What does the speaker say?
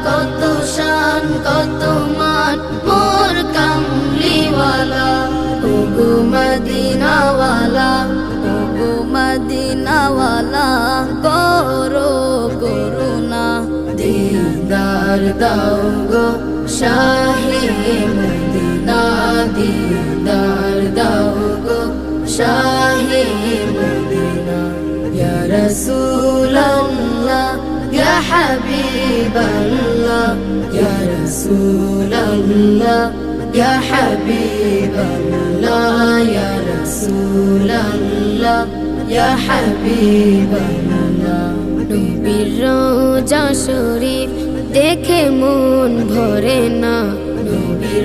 কত শান কত মান মোর কামলিওয়ালা ওগো মদিনাওয়ালা ওগো মদিনাওয়ালা করো করুণা দিদার দাও গো শাহে মদিনা দিদার দাও গো শাহে মদিনা ইয়া রাসূলাল্লাহ ইয়া হাবিবাল্লাহ ইয়া রাসূলাল্লাহ ইয়া হাবিবাল্লাহ ইয়া রাসূলাল্লাহ ইয়া হাবিবাল্লাহ নবীর রওজা শরীফ দেখে মন ভরে না নবীর